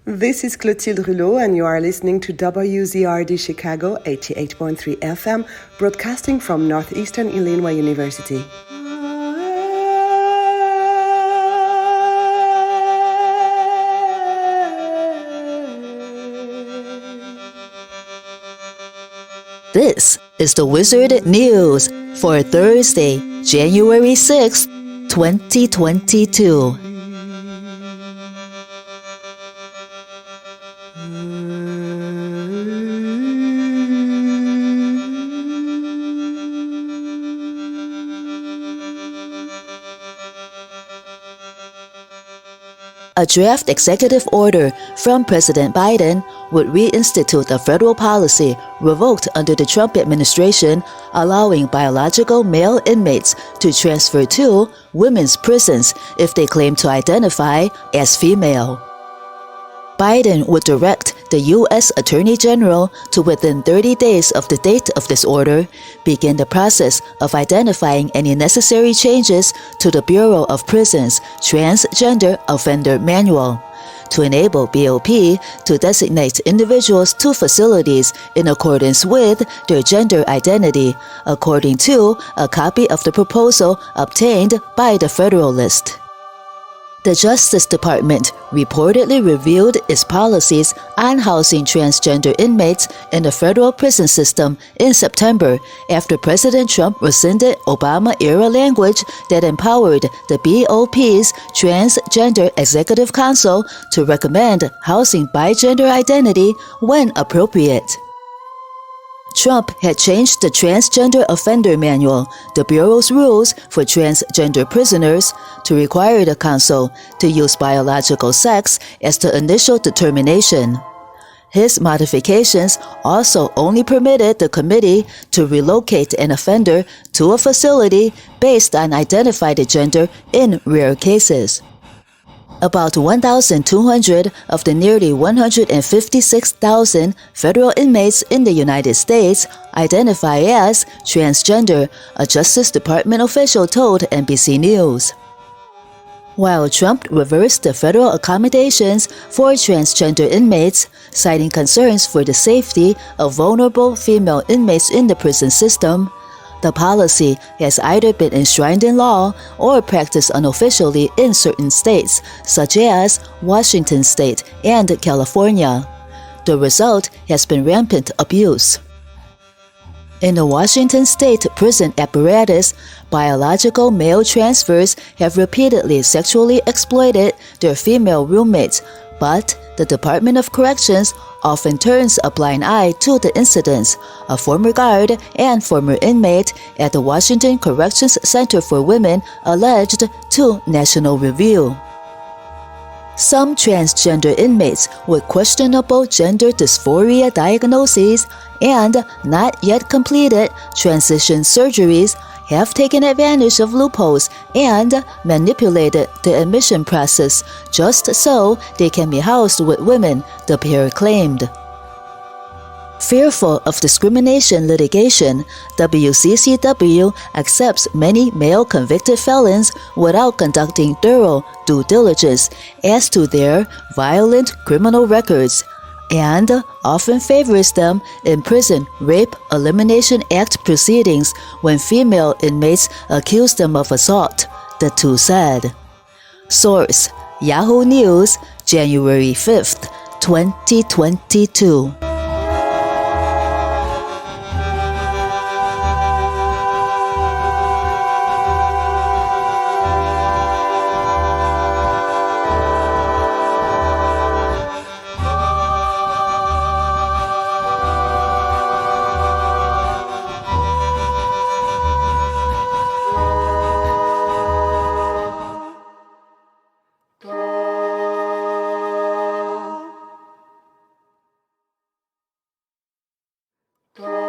This is Clotilde Rullaud, and you are listening to WZRD Chicago 88.3 FM, broadcasting from Northeastern Illinois University. This is the Wizard News for Thursday, January 6th, 2022. A draft executive order from President Biden would reinstitute a federal policy revoked under the Trump administration, allowing biological male inmates to transfer to women's prisons if they claim to identify as female. Biden would direct the U.S. Attorney General to, within 30 days of the date of this order, begin the process of identifying any necessary changes to the Bureau of Prisons Transgender Offender Manual to enable BOP to designate individuals to facilities in accordance with their gender identity, according to a copy of the proposal obtained by the Federalist. The Justice Department reportedly reviewed its policies on housing transgender inmates in the federal prison system in September after President Trump rescinded Obama-era language that empowered the BOP's Transgender Executive Council to recommend housing by gender identity when appropriate. Trump had changed the Transgender Offender Manual, the Bureau's rules for transgender prisoners, to require the council to use biological sex as the initial determination. His modifications also only permitted the committee to relocate an offender to a facility based on identified gender in rare cases. About 1,200 of the nearly 156,000 federal inmates in the United States identify as transgender, a Justice Department official told NBC News. While Trump reversed the federal accommodations for transgender inmates, citing concerns for the safety of vulnerable female inmates in the prison system, the policy has either been enshrined in law or practiced unofficially in certain states, such as Washington State and California. The result has been rampant abuse. In the Washington State prison apparatus, biological male transfers have repeatedly sexually exploited their female roommates, but the Department of Corrections often turns a blind eye to the incidents, a former guard and former inmate at the Washington Corrections Center for Women alleged to National Review. Some transgender inmates with questionable gender dysphoria diagnoses and not yet completed transition surgeries have taken advantage of loopholes and manipulated the admission process just so they can be housed with women, the pair claimed. Fearful of discrimination litigation, WCCW accepts many male convicted felons without conducting thorough due diligence as to their violent criminal records, and often favors them in Prison Rape Elimination Act proceedings when female inmates accuse them of assault, the two said. Source: Yahoo News, January 5th, 2022. Bye.